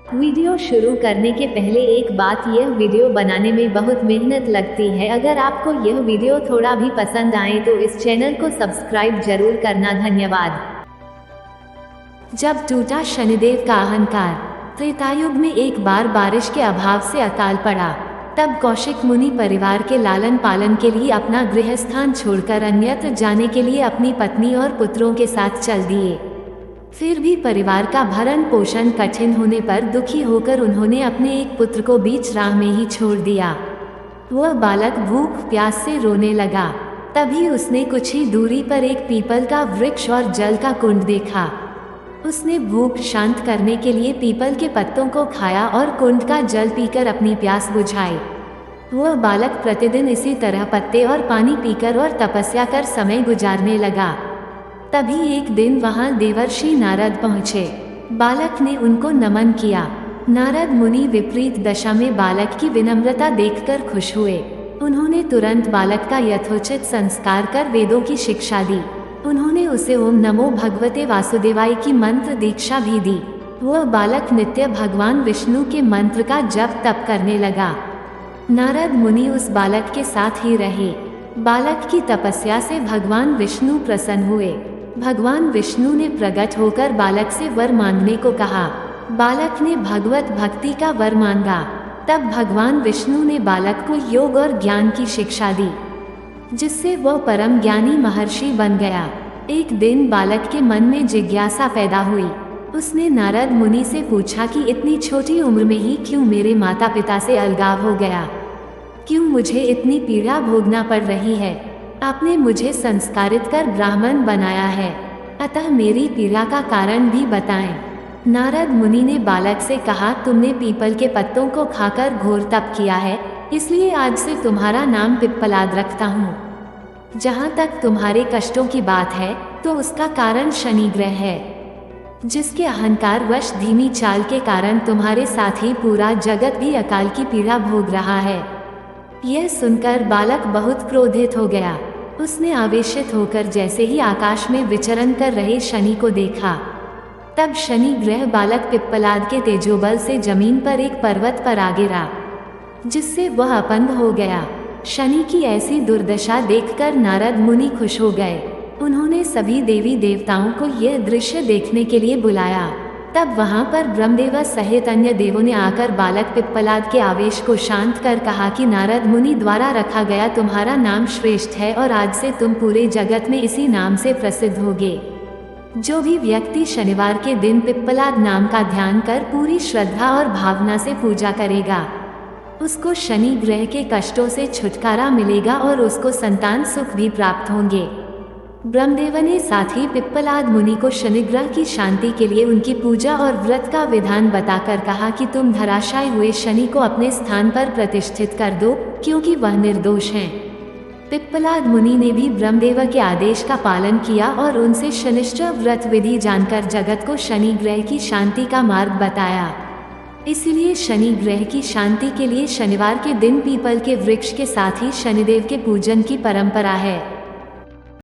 Video शुरू करने के पहले एक बात, यह वीडियो बनाने में बहुत मेहनत लगती है। अगर आपको यह वीडियो थोड़ा भी पसंद आए तो इस चैनल को सब्सक्राइब जरूर करना। धन्यवाद। जब टूटा शनिदेव का अहंकार। त्रेतायुग में एक बार बारिश के अभाव से अकाल पड़ा। तब कौशिक मुनि परिवार के लालन पालन के लिए अपना गृहस्थान छोड़कर अन्यत्र जाने के लिए अपनी पत्नी और पुत्रों के साथ चल दिए। फिर भी परिवार का भरण पोषण कठिन होने पर दुखी होकर उन्होंने अपने एक पुत्र को बीच राह में ही छोड़ दिया। वह बालक भूख प्यास से रोने लगा। तभी उसने कुछ ही दूरी पर एक पीपल का वृक्ष और जल का कुंड देखा। उसने भूख शांत करने के लिए पीपल के पत्तों को खाया और कुंड का जल पीकर अपनी प्यास बुझाई। वह बालक प्रतिदिन इसी तरह पत्ते और पानी पीकर और तपस्या कर समय गुजारने लगा। तभी एक दिन वहां देवर्षि नारद पहुँचे। बालक ने उनको नमन किया। नारद मुनि विपरीत दशा में बालक की विनम्रता देखकर खुश हुए। उन्होंने तुरंत बालक का यथोचित संस्कार कर वेदों की शिक्षा दी। उन्होंने उसे ओम नमो भगवते वासुदेवाय की मंत्र दीक्षा भी दी। वह बालक नित्य भगवान विष्णु के मंत्र का जप तप करने लगा। नारद मुनि उस बालक के साथ ही रहे। बालक की तपस्या से भगवान विष्णु प्रसन्न हुए। भगवान विष्णु ने प्रकट होकर बालक से वर मांगने को कहा। बालक ने भगवत भक्ति का वर मांगा। तब भगवान विष्णु ने बालक को योग और ज्ञान की शिक्षा दी, जिससे वह परम ज्ञानी महर्षि बन गया। एक दिन बालक के मन में जिज्ञासा पैदा हुई। उसने नारद मुनि से पूछा कि इतनी छोटी उम्र में ही क्यों मेरे माता पिता से अलगाव हो गया, क्यों मुझे इतनी पीड़ा भोगना पड़ रही है। आपने मुझे संस्कारित कर ब्राह्मण बनाया है, अतः मेरी पीड़ा का कारण भी बताएं। नारद मुनि ने बालक से कहा, तुमने पीपल के पत्तों को खाकर घोर तप किया है, इसलिए आज से तुम्हारा नाम पिप्पलाद रखता हूँ। जहाँ तक तुम्हारे कष्टों की बात है तो उसका कारण शनि ग्रह है, जिसके अहंकार वश धीमी चाल के कारण तुम्हारे साथ ही पूरा जगत भी अकाल की पीड़ा भोग रहा है। यह सुनकर बालक बहुत क्रोधित हो गया। उसने आवेशित होकर जैसे ही आकाश में विचरण कर रहे शनि को देखा। तब शनि ग्रह बालक पिप्पलाद के तेजोबल से जमीन पर एक पर्वत पर आ गिरा, जिससे वह अपंग हो गया। शनि की ऐसी दुर्दशा देखकर नारद मुनि खुश हो गए। उन्होंने सभी देवी देवताओं को यह दृश्य देखने के लिए बुलाया। तब वहां पर ब्रह्मदेव सहित अन्य देवों ने आकर बालक पिप्पलाद के आवेश को शांत कर कहा कि नारद मुनि द्वारा रखा गया तुम्हारा नाम श्रेष्ठ है और आज से तुम पूरे जगत में इसी नाम से प्रसिद्ध होगे। जो भी व्यक्ति शनिवार के दिन पिप्पलाद नाम का ध्यान कर पूरी श्रद्धा और भावना से पूजा करेगा, उसको शनि ग्रह के कष्टों से छुटकारा मिलेगा और उसको संतान सुख भी प्राप्त होंगे। ब्रह्मदेव ने साथ ही पिप्पलाद मुनि को शनिग्रह की शांति के लिए उनकी पूजा और व्रत का विधान बताकर कहा कि तुम धराशायी हुए शनि को अपने स्थान पर प्रतिष्ठित कर दो, क्योंकि वह निर्दोष हैं। पिप्पलाद मुनि ने भी ब्रह्मदेव के आदेश का पालन किया और उनसे शनिश्चर व्रत विधि जानकर जगत को शनि ग्रह की शांति का मार्ग बताया। इसलिए शनि ग्रह की शांति के लिए शनिवार के दिन पीपल के वृक्ष के साथ ही शनिदेव के पूजन की परंपरा है।